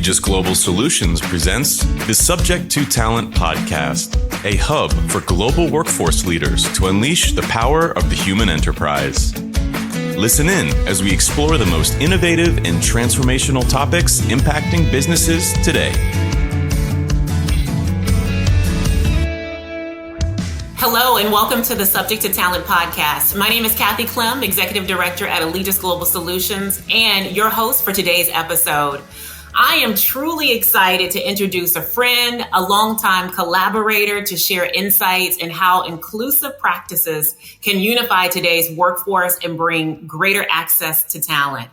Allegis Global Solutions presents the Subject to Talent podcast, a hub for global workforce leaders to unleash the power of the human enterprise. Listen in as we explore the most innovative and transformational topics impacting businesses today. Hello and welcome to the Subject to Talent podcast. My name is Clem, Executive Director at Allegis Global Solutions and your host for today's episode. I am truly excited to introduce a friend, a longtime collaborator to share insights in how inclusive practices can unify today's workforce and bring greater access to talent.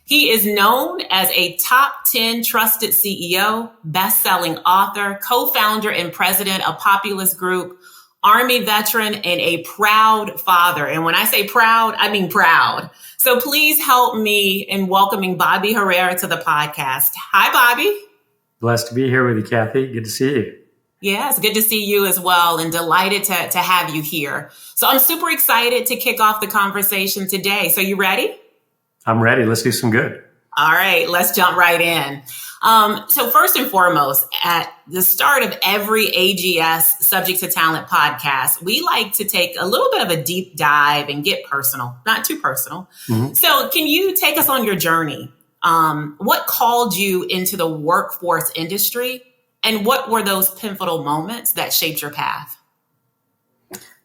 He is known as a top 10 trusted CEO, best-selling author, co-founder and president of Populus Group, Army veteran, and a proud father. And when I say proud, I mean proud. So please help me in welcoming Bobby Herrera to the podcast. Hi, Bobby. Blessed to be here with you, Kathy. Good to see you. Yeah, it's good to see you as well, and delighted to have you here. So I'm super excited to kick off the conversation today. So you ready? I'm ready. Let's do some good. All right, let's jump right in. So first and foremost, at the start of every AGS Subject to Talent podcast, we like to take a little bit of a deep dive and get personal, not too personal. Mm-hmm. So can you take us on your journey? What called you into the workforce industry, and what were those pivotal moments that shaped your path?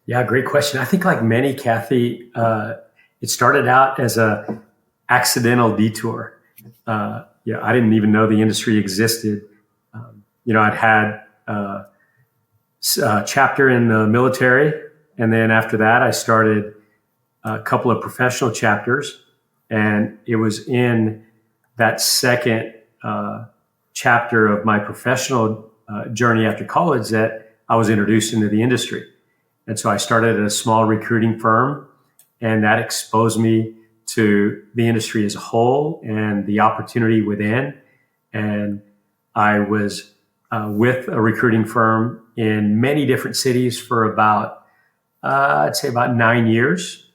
Yeah, great question. I think like many, Kathy, it started out as a accidental detour. I didn't even know the industry existed. I'd had a chapter in the military, and then after that, I started a couple of professional chapters, and it was in that second chapter of my professional journey after college that I was introduced into the industry. And so I started at a small recruiting firm, and that exposed me to the industry as a whole and the opportunity within. And I was with a recruiting firm in many different cities for about, I'd say about 9 years.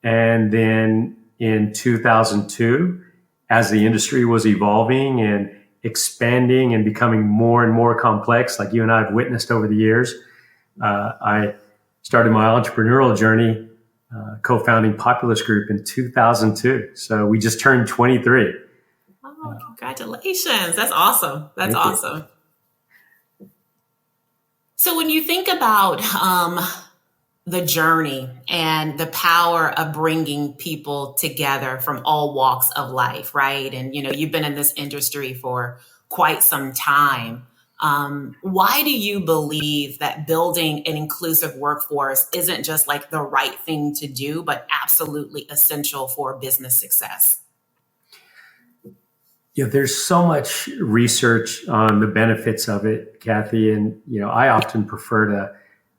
And then in 2002, as the industry was evolving and expanding and becoming more and more complex, like you and I have witnessed over the years, I started my entrepreneurial journey co-founding Populus Group in 2002. So we just turned 23. Oh, congratulations. That's awesome. That's awesome. So when you think about the journey and the power of bringing people together from all walks of life, right? And, you've been in this industry for quite some time. Why do you believe that building an inclusive workforce isn't just like the right thing to do, but absolutely essential for business success? Yeah, there's so much research on the benefits of it, Kathy, and I often prefer to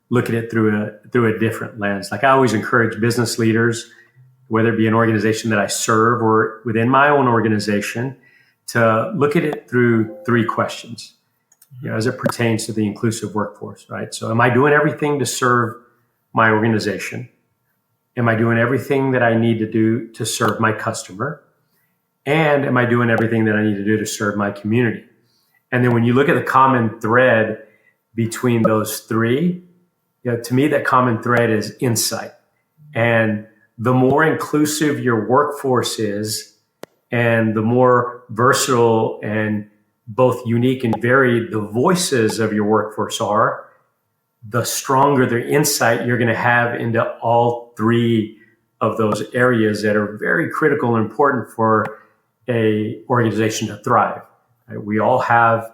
look at it through a different lens. Like I always encourage business leaders, whether it be an organization that I serve or within my own organization, to look at it through three questions. As it pertains to the inclusive workforce, right? So am I doing everything to serve my organization? Am I doing everything that I need to do to serve my customer? And am I doing everything that I need to do to serve my community? And then when you look at the common thread between those three, to me, that common thread is insight. And the more inclusive your workforce is, and the more versatile and both unique and varied the voices of your workforce are, the stronger the insight you're going to have into all three of those areas that are very critical and important for a organization to thrive. Right? We all have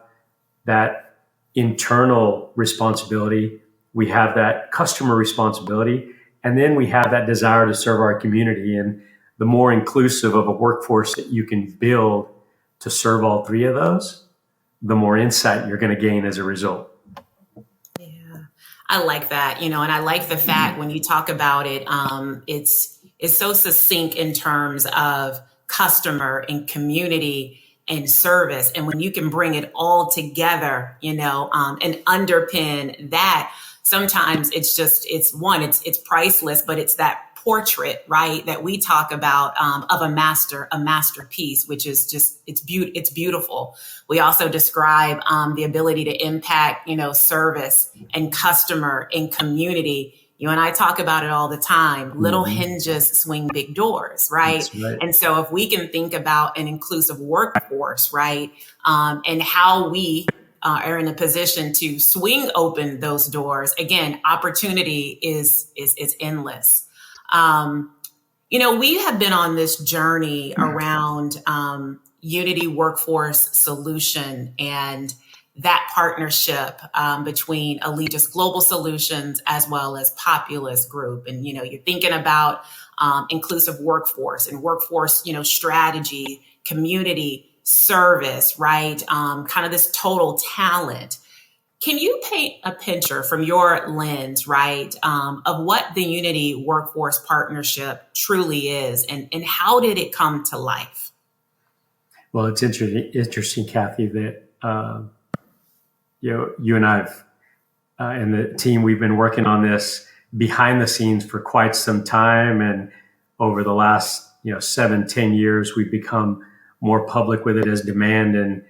that internal responsibility. We have that customer responsibility, and then we have that desire to serve our community. And the more inclusive of a workforce that you can build to serve all three of those, the more insight you're going to gain as a result. Yeah, I like that, and I like the fact when you talk about it, it's so succinct in terms of customer and community and service. And when you can bring it all together, and underpin that, sometimes it's priceless, but it's that portrait, right, that we talk about of a masterpiece, which is just, it's beautiful. We also describe the ability to impact, service and customer and community. You and I talk about it all the time. Little hinges swing big doors, right? That's right. And so if we can think about an inclusive workforce, right, and how we are in a position to swing open those doors, again, opportunity is endless. We have been on this journey around Unity Workforce Solution and that partnership between Allegis Global Solutions as well as Populus Group. And, you're thinking about inclusive workforce and workforce, strategy, community, service, right? Kind of this total talent. Can you paint a picture from your lens, right, of what the Unity Workforce Partnership truly is and how did it come to life? Well, it's interesting, Kathy, that you and I've and the team, we've been working on this behind the scenes for quite some time. And over the last 7-10 years, we've become more public with it as demand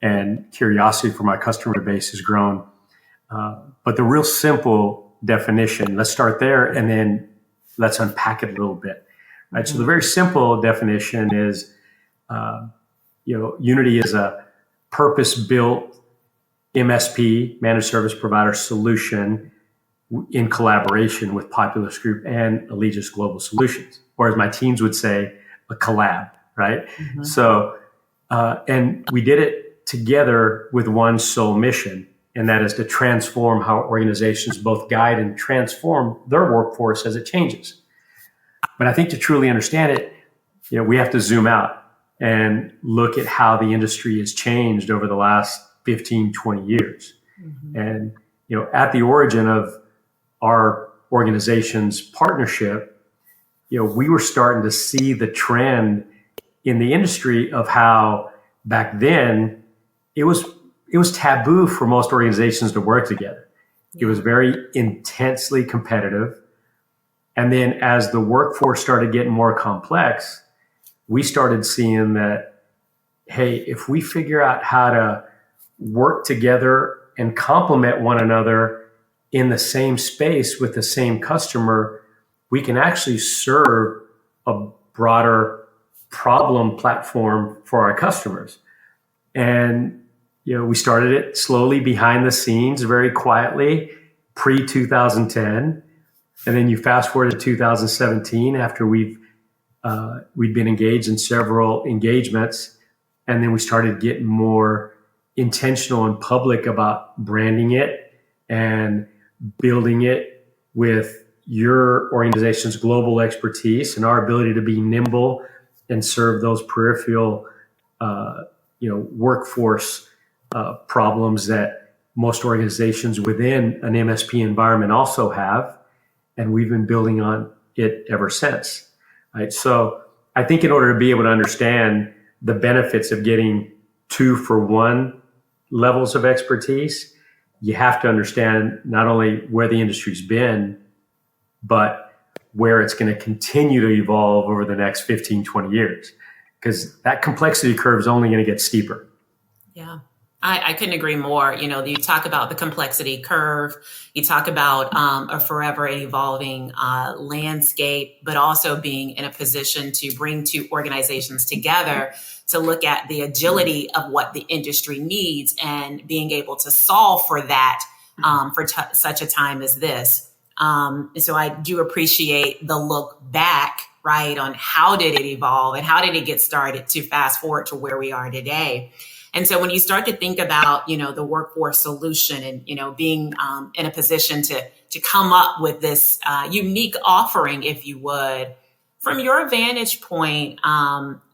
and curiosity from our customer base has grown. But the real simple definition, let's start there and then let's unpack it a little bit. Right. So the very simple definition is, Unity is a purpose-built MSP, managed service provider solution in collaboration with Populus Group and Allegis Global Solutions, or as my teams would say, a collab, right? Mm-hmm. So, and we did it together with one sole mission, and that is to transform how organizations both guide and transform their workforce as it changes. But I think to truly understand it, we have to zoom out and look at how the industry has changed over the last 15, 20 years. Mm-hmm. And, at the origin of our organization's partnership, we were starting to see the trend in the industry of how back then it was taboo for most organizations to work together. It was very intensely competitive. And then as the workforce started getting more complex, we started seeing that, hey, if we figure out how to work together and complement one another in the same space with the same customer, we can actually serve a broader problem platform for our customers. And, we started it slowly behind the scenes, very quietly, pre-2010. And then you fast forward to 2017 after we'd been engaged in several engagements. And then we started getting more intentional and public about branding it and building it with your organization's global expertise and our ability to be nimble and serve those peripheral, workforce problems that most organizations within an MSP environment also have. And we've been building on it ever since. Right. So I think in order to be able to understand the benefits of getting 2-for-1 levels of expertise, you have to understand not only where the industry's been, but where it's going to continue to evolve over the next 15, 20 years, because that complexity curve is only going to get steeper. Yeah. I couldn't agree more. You talk about the complexity curve, you talk about a forever evolving landscape, but also being in a position to bring two organizations together to look at the agility of what the industry needs and being able to solve for that for such a time as this. So I do appreciate the look back, right, on how did it evolve and how did it get started to fast forward to where we are today. And so when you start to think about, the workforce solution and, being in a position to come up with this unique offering, if you would, from your vantage point,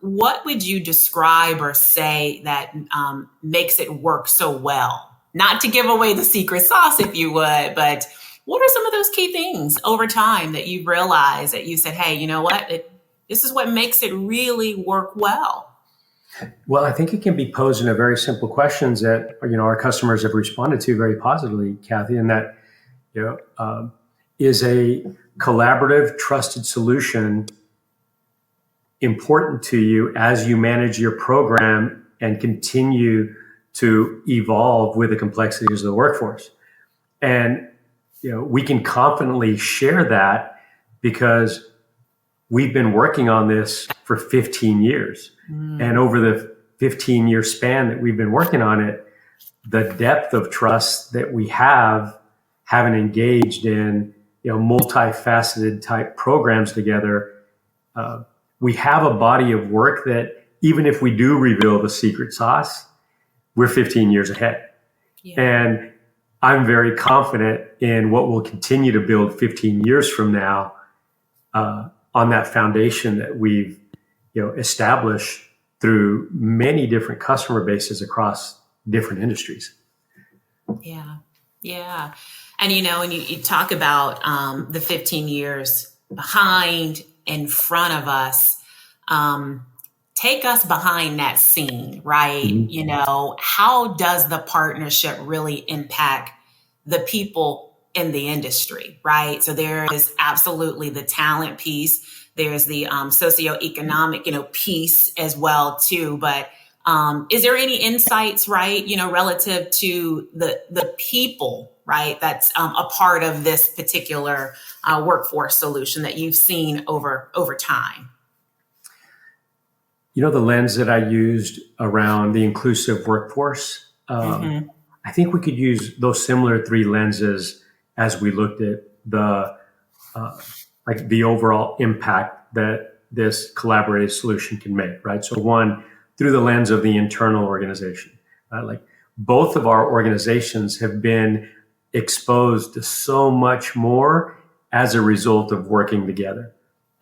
what would you describe or say that makes it work so well? Not to give away the secret sauce, if you would, but what are some of those key things over time that you've realized that you said, hey, you know what, this is what makes it really work well? Well, I think it can be posed in a very simple questions that, our customers have responded to very positively, Kathy, and that, is a collaborative, trusted solution important to you as you manage your program and continue to evolve with the complexities of the workforce? And we can confidently share that because we've been working on this for 15 years. And over the 15-year span that we've been working on it, the depth of trust that we having engaged in multifaceted type programs together, we have a body of work that even if we do reveal the secret sauce, we're 15 years ahead. Yeah. And I'm very confident in what we'll continue to build 15 years from now on that foundation that we've established through many different customer bases across different industries. Yeah. Yeah. And, when you talk about the 15 years behind, in front of us, take us behind that scene, right? Mm-hmm. How does the partnership really impact the people in the industry, right? So there is absolutely the talent piece. There's the socioeconomic, piece as well, too. But is there any insights, right, relative to the people, right, that's a part of this particular workforce solution that you've seen over time? The lens that I used around the inclusive workforce, I think we could use those similar three lenses as we looked at the overall impact that this collaborative solution can make, right? So one, through the lens of the internal organization, right? Both of our organizations have been exposed to so much more as a result of working together.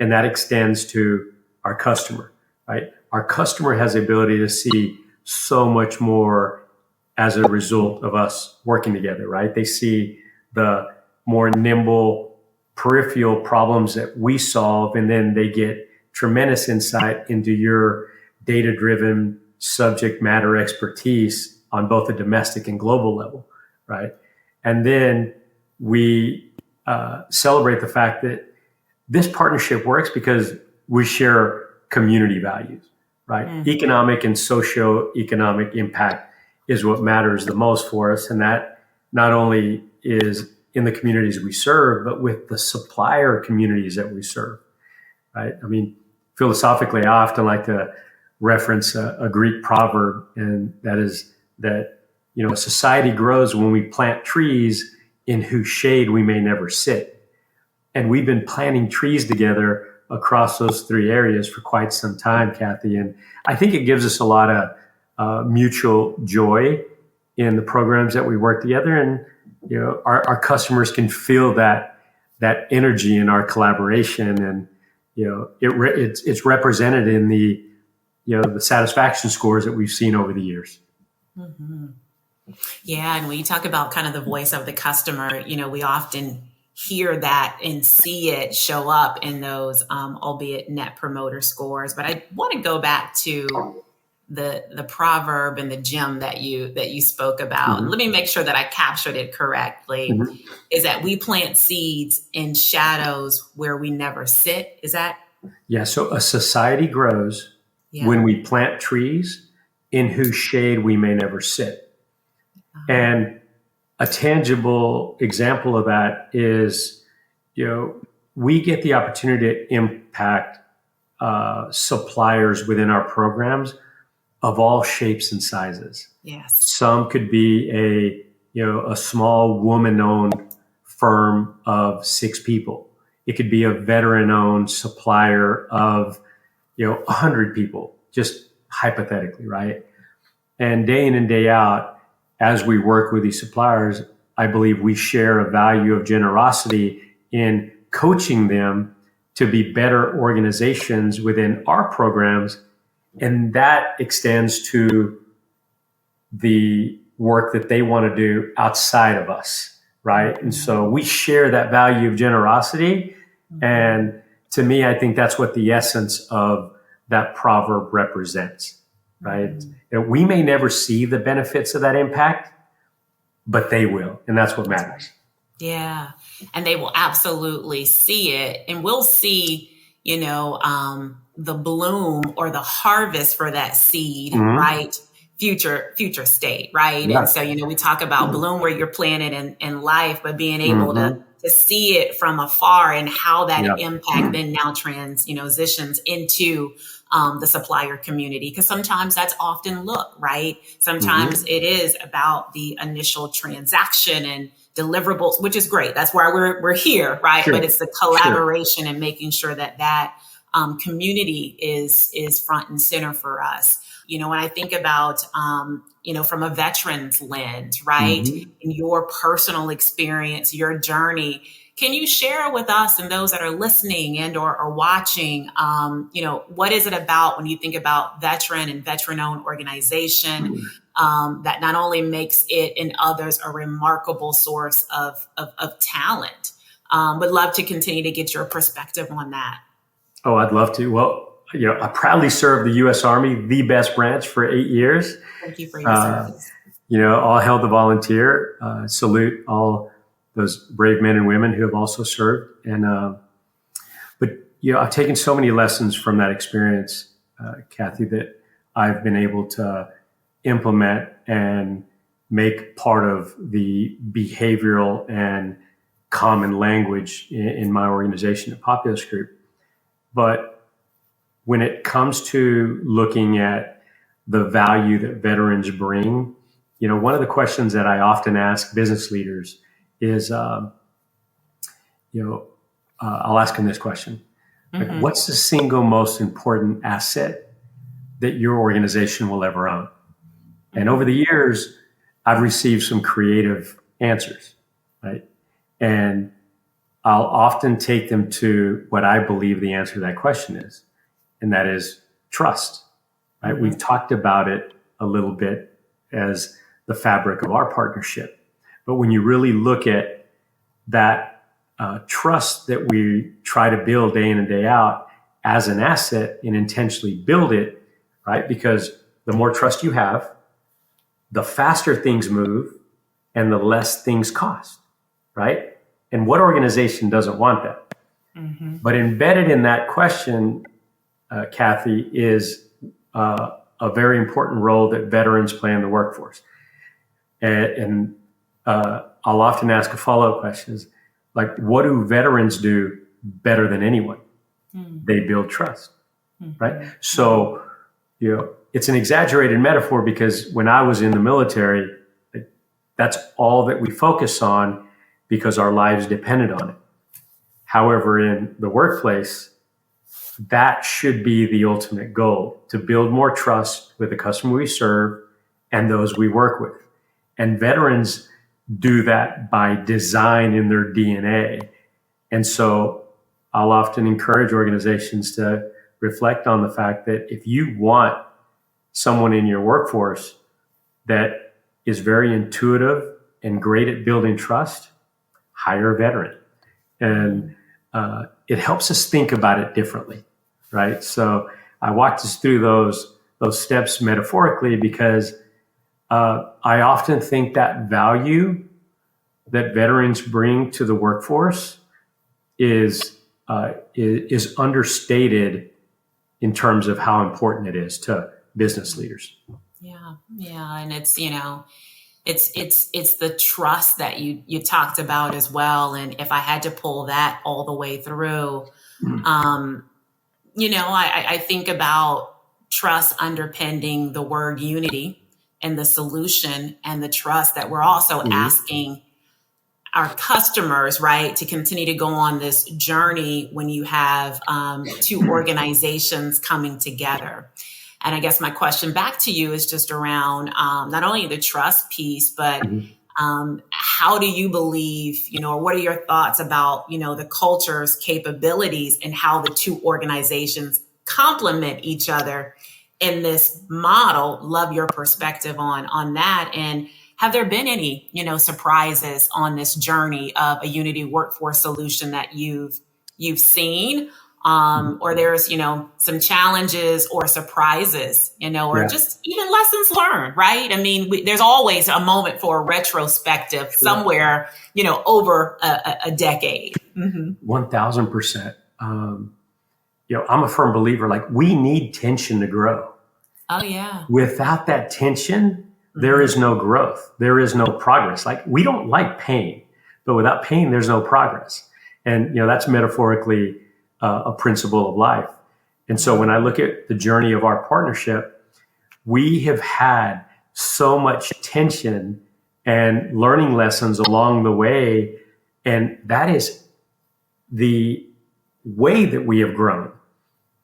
And that extends to our customer, right? Our customer has the ability to see so much more as a result of us working together, right? They see the more nimble peripheral problems that we solve, and then they get tremendous insight into your data-driven subject matter expertise on both a domestic and global level, right? And then we celebrate the fact that this partnership works because we share community values, right? Mm-hmm. Economic and socio-economic impact is what matters the most for us. And that not only is in the communities we serve, but with the supplier communities that we serve, right? I mean, philosophically, I often like to reference a Greek proverb, and that is that, a society grows when we plant trees in whose shade we may never sit. And we've been planting trees together across those three areas for quite some time, Kathy. And I think it gives us a lot of mutual joy in the programs that we work together. And, our customers can feel that energy in our collaboration. And, it's represented in the satisfaction scores that we've seen over the years. Mm-hmm. Yeah. And when you talk about kind of the voice of the customer, we often hear that and see it show up in those, albeit net promoter scores. But I want to go back to the proverb and the gem that you spoke about. Mm-hmm. Let me make sure that I captured it correctly. Mm-hmm. Is that we plant seeds in shadows where we never sit? Is that? Yeah. So a society grows when we plant trees in whose shade we may never sit. Uh-huh. And a tangible example of that is, we get the opportunity to impact suppliers within our programs of all shapes and sizes. Yes. Some could be a small woman-owned firm of 6 people. It could be a veteran-owned supplier of 100 people, just hypothetically, right? And day in and day out, as we work with these suppliers, I believe we share a value of generosity in coaching them to be better organizations within our programs. And that extends to the work that they want to do outside of us, right? And so we share that value of generosity. And to me, I think that's what the essence of that proverb represents, right? Mm-hmm. We may never see the benefits of that impact, but they will. And that's what matters. Yeah. And they will absolutely see it. And we'll see, the bloom or the harvest for that seed, Mm-hmm. right? Future state, right? And Yeah. so, we talk about bloom where you're planted in life, but being able Mm-hmm. to see it from afar and how Yeah. that impact then now transitions into the supplier community. Because sometimes that's often right? Sometimes Mm-hmm. it is about the initial transaction and deliverables, which is great. That's why we're here, right? But Sure. it's the Sure. collaboration and making sure that community is front and center for us. When I think about from a veteran's lens, right? Mm-hmm. In your personal experience, your journey, can you share with us and those that are listening and or watching, what is it about when you think about veteran and veteran-owned organization that not only makes it and others a remarkable source of talent? Would love to continue to get your perspective on that. Oh, I'd love to. Well, I proudly served the U.S. Army, the best branch, for 8 years. Thank you for your service. All hail the volunteer. Salute all those brave men and women who have also served. But I've taken so many lessons from that experience, Kathy, that I've been able to implement and make part of the behavioral and common language in my organization at Populus Group. But when it comes to looking at the value that veterans bring, one of the questions that I often ask business leaders is, I'll ask them this question. Like, what's the single most important asset that your organization will ever own? And over the years, I've received some creative answers, right? And I'll often take them to what I believe the answer to that question is, and that is trust, right? Mm-hmm. We've talked about it a little bit as the fabric of our partnership. But when you really look at that trust that we try to build day in and day out as an asset and intentionally build it, right? Because the more trust you have, the faster things move and the less things cost, right? And what organization doesn't want that? Mm-hmm. But embedded in that question, Kathy, is a very important role that veterans play in the workforce. And I'll often ask a follow-up question is, like, what do veterans do better than anyone? Mm-hmm. They build trust, right? So, it's an exaggerated metaphor because when I was in the military, that's all that we focus on because our lives depended on it. However, in the workplace, that should be the ultimate goal, to build more trust with the customer we serve and those we work with. And veterans do that by design in their DNA. And so I'll often encourage organizations to reflect on the fact that if you want someone in your workforce that is very intuitive and great at building trust, hire a veteran. And it helps us think about it differently, right? So I walked us through those steps metaphorically because I often think that value that veterans bring to the workforce is understated in terms of how important it is to business leaders. Yeah, and it's it's the trust that you talked about as well. And if I had to pull that all the way through, I think about trust underpinning the word unity and the solution and the trust that we're also asking our customers, right, to continue to go on this journey when you have two organizations coming together. And I guess my question back to you is just around not only the trust piece, but how do you believe, or what are your thoughts about, the culture's capabilities and how the two organizations complement each other in this model? Love your perspective on that. And have there been any, surprises on this journey of a unity workforce solution that you've seen? or there's, some challenges or surprises, or just even lessons learned, right? I mean, there's always a moment for a retrospective somewhere, over a decade. 1000%. I'm a firm believer, like we need tension to grow. Oh, yeah. Without that tension, there is no growth. There is no progress. Like we don't like pain, but without pain, there's no progress. And, that's metaphorically a principle of life. And so when I look at the journey of our partnership, we have had so much tension and learning lessons along the way. And that is the way that we have grown.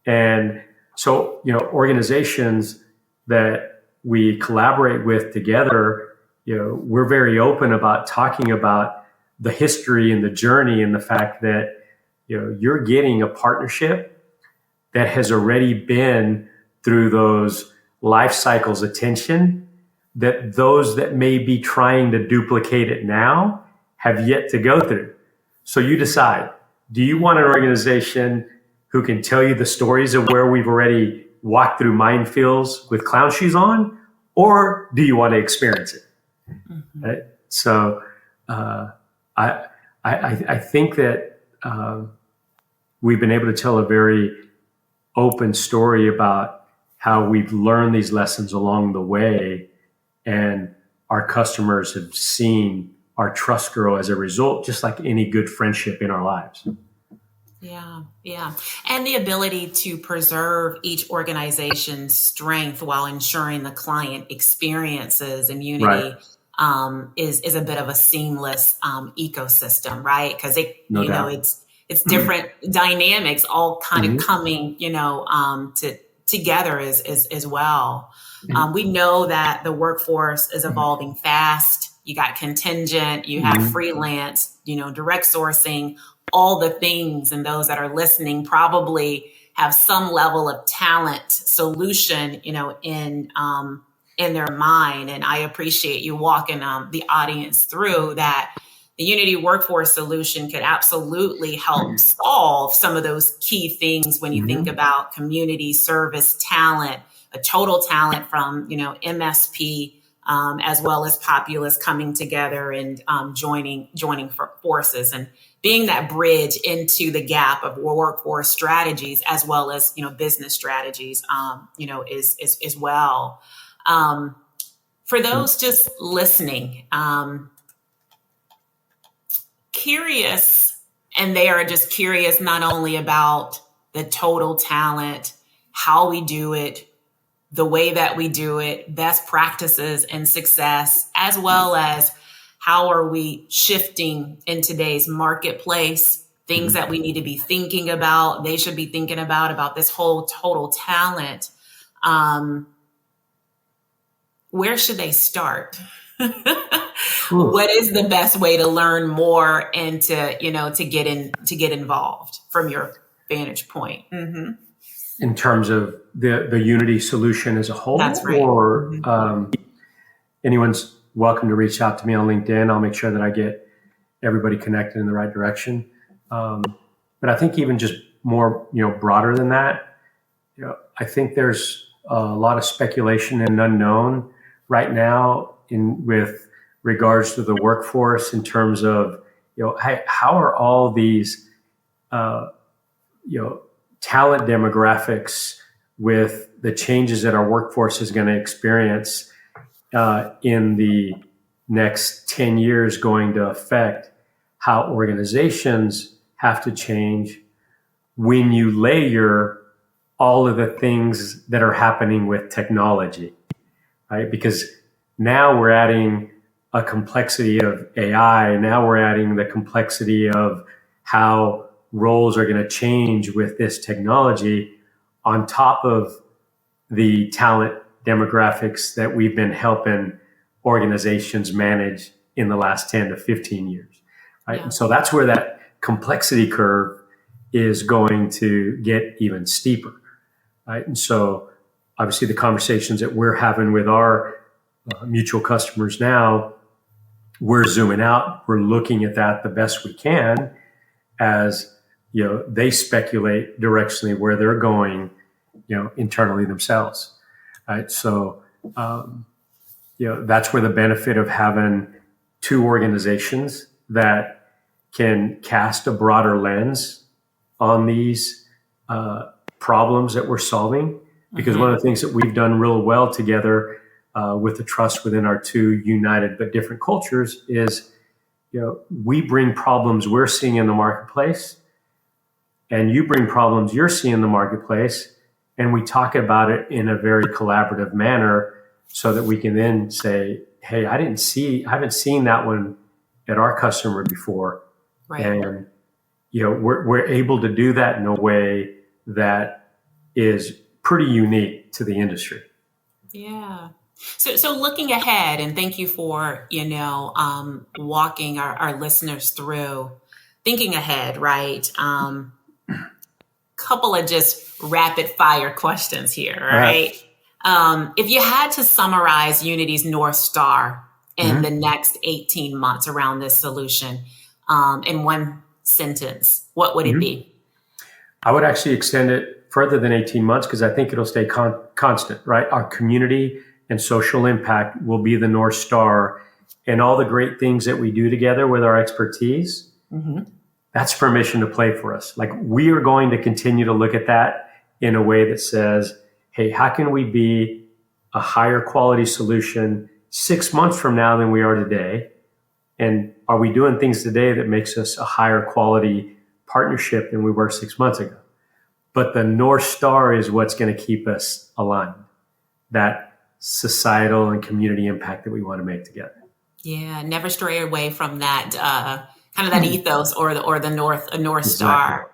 And so, organizations that we collaborate with together, we're very open about talking about the history and the journey and the fact that, you're getting a partnership that has already been through those life cycles of tension that those that may be trying to duplicate it now have yet to go through. So you decide, do you want an organization who can tell you the stories of where we've already walked through minefields with clown shoes on, or do you want to experience it? Right? So I think that we've been able to tell a very open story about how we've learned these lessons along the way, and our customers have seen our trust grow as a result, just like any good friendship in our lives. Yeah. And the ability to preserve each organization's strength while ensuring the client experiences immunity is a bit of a seamless ecosystem, right? Because it's different dynamics all kind of coming, together as well. We know that the workforce is evolving fast. You got contingent, you have freelance, direct sourcing, all the things, and those that are listening probably have some level of talent solution, in their mind. And I appreciate you walking the audience through that. The Unity Workforce Solution could absolutely help solve some of those key things when you think about community service talent, a total talent from, MSP, as well as Populus coming together and joining forces and being that bridge into the gap of workforce strategies as well as, business strategies, is well. For those just listening, curious, and they are just curious not only about the total talent, how we do it, the way that we do it, best practices and success, as well as how are we shifting in today's marketplace, things that we need to be thinking about, they should be thinking about this whole total talent. Where should they start? What is the best way to learn more and to get involved from your vantage point? In terms of the Unity solution as a whole? That's right. Or anyone's welcome to reach out to me on LinkedIn. I'll make sure that I get everybody connected in the right direction. But I think even just more, broader than that, I think there's a lot of speculation and unknown right now with regards to the workforce in terms of, how are all these, talent demographics with the changes that our workforce is going to experience in the next 10 years going to affect how organizations have to change when you layer all of the things that are happening with technology, right? Because now we're adding a complexity of AI. Now we're adding the complexity of how roles are going to change with this technology on top of the talent demographics that we've been helping organizations manage in the last 10 to 15 years, right? And so that's where that complexity curve is going to get even steeper, right? And so obviously the conversations that we're having with our mutual customers now, we're zooming out, we're looking at that the best we can as, they speculate directionally where they're going, internally themselves. Right. So, that's where the benefit of having two organizations that can cast a broader lens on these problems that we're solving. Because one of the things that we've done real well together with the trust within our two united but different cultures is, we bring problems we're seeing in the marketplace, and you bring problems you're seeing in the marketplace, and we talk about it in a very collaborative manner so that we can then say, hey, I haven't seen that one at our customer before. Right. And, we're able to do that in a way that is pretty unique to the industry. Yeah. So looking ahead, and thank you for, walking our listeners through thinking ahead, right? Couple of just rapid fire questions here, right? If you had to summarize Unity's North Star in the next 18 months around this solution in one sentence, what would it be? I would actually extend it further than 18 months because I think it'll stay constant, right? Our community and social impact will be the North Star, and all the great things that we do together with our expertise, that's permission to play for us. Like, we are going to continue to look at that in a way that says, hey, how can we be a higher quality solution 6 months from now than we are today? And are we doing things today that makes us a higher quality partnership than we were 6 months ago? But the North Star is what's going to keep us aligned, that societal and community impact that we want to make together. Yeah, never stray away from that kind of that ethos or the North Star.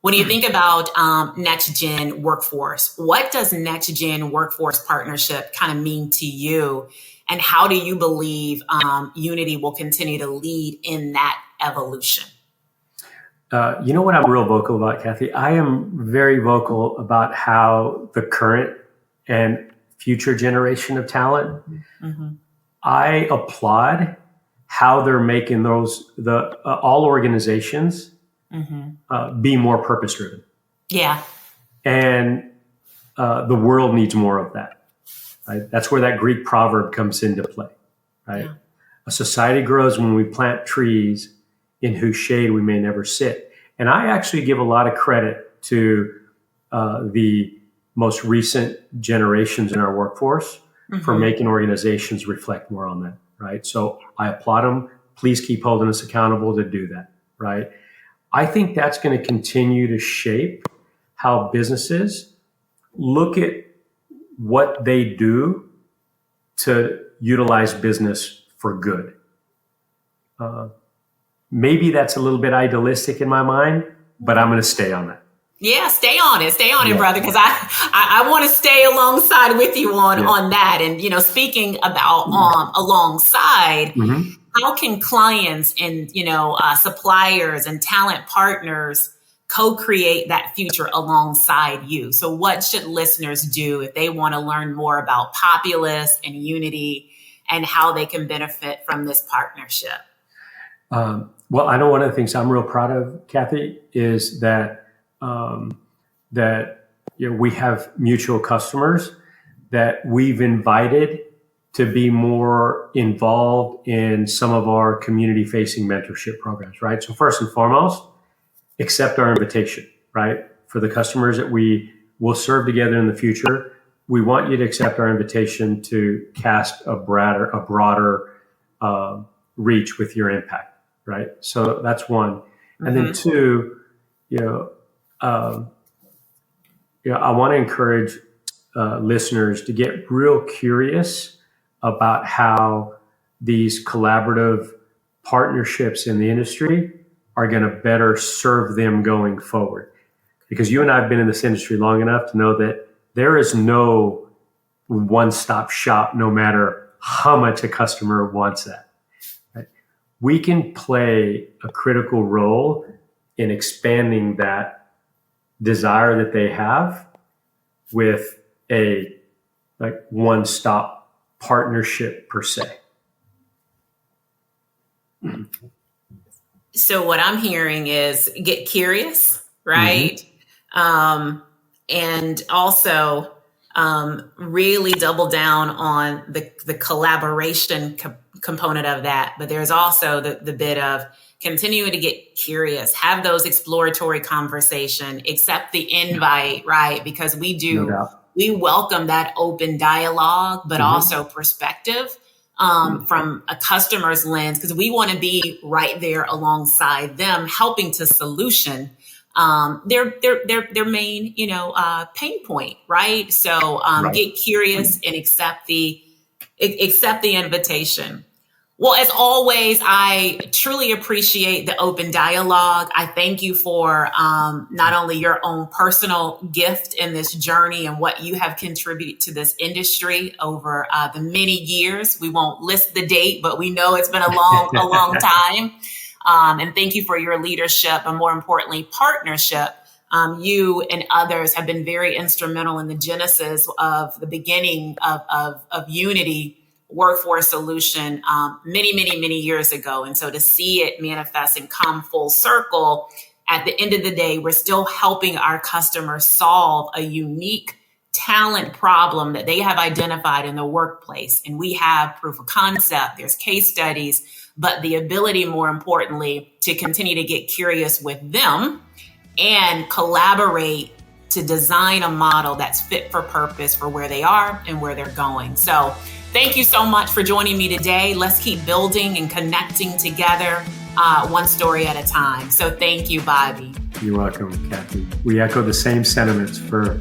When you think about next gen workforce, what does next gen workforce partnership kind of mean to you, and how do you believe Unity will continue to lead in that evolution? You know what I'm real vocal about, Kathy? I am very vocal about how the current and future generation of talent, I applaud how they're making all organizations be more purpose driven. Yeah. And the world needs more of that. Right? That's where that Greek proverb comes into play. Right? Yeah. A society grows when we plant trees in whose shade we may never sit. And I actually give a lot of credit to the most recent generations in our workforce for making organizations reflect more on that, right? So I applaud them. Please keep holding us accountable to do that, right? I think that's going to continue to shape how businesses look at what they do to utilize business for good. Maybe that's a little bit idealistic in my mind, but I'm going to stay on that. Yeah, stay on it, brother, because I want to stay alongside with you on that. And, speaking about alongside, how can clients and, suppliers and talent partners co-create that future alongside you? So what should listeners do if they want to learn more about Populus and Unity and how they can benefit from this partnership? Well, I know one of the things I'm real proud of, Kathy, is that we have mutual customers that we've invited to be more involved in some of our community-facing mentorship programs, right? So first and foremost, accept our invitation, right? For the customers that we will serve together in the future, we want you to accept our invitation to cast a broader reach with your impact, right? So that's one. And then two, I want to encourage listeners to get real curious about how these collaborative partnerships in the industry are going to better serve them going forward. Because you and I have been in this industry long enough to know that there is no one-stop shop, no matter how much a customer wants that. Right? We can play a critical role in expanding that desire that they have with a one-stop partnership per se. So what I'm hearing is get curious, right? And also really double down on the collaboration component of that. But there's also the bit of continuing to get curious, have those exploratory conversation, accept the invite, right? Because we welcome that open dialogue, but also perspective from a customer's lens, because we want to be right there alongside them, helping to solution their main, pain point, right? So get curious and accept the invitation. Well, as always, I truly appreciate the open dialogue. I thank you for not only your own personal gift in this journey and what you have contributed to this industry over the many years. We won't list the date, but we know it's been a long time. And thank you for your leadership and, more importantly, partnership. You and others have been very instrumental in the genesis of the beginning of Unity Workforce Solution many years ago. And so to see it manifest and come full circle, at the end of the day, we're still helping our customers solve a unique talent problem that they have identified in the workplace. And we have proof of concept, there's case studies, but the ability, more importantly, to continue to get curious with them and collaborate to design a model that's fit for purpose for where they are and where they're going. So thank you so much for joining me today. Let's keep building and connecting together, one story at a time. So thank you, Bobby. You're welcome, Kathy. We echo the same sentiments for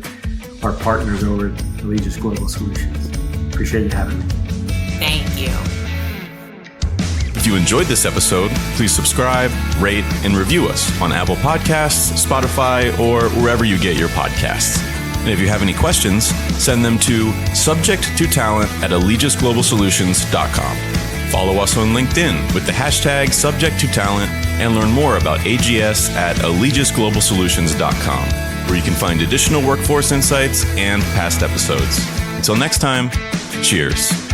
our partners over at Allegis Global Solutions. Appreciate you having me. Thank you. If you enjoyed this episode, please subscribe, rate, and review us on Apple Podcasts, Spotify, or wherever you get your podcasts. And if you have any questions, send them to subject2talent@allegisglobalsolutions.com. Follow us on LinkedIn with the hashtag subject2talent and learn more about AGS at allegisglobalsolutions.com, where you can find additional workforce insights and past episodes. Until next time, cheers.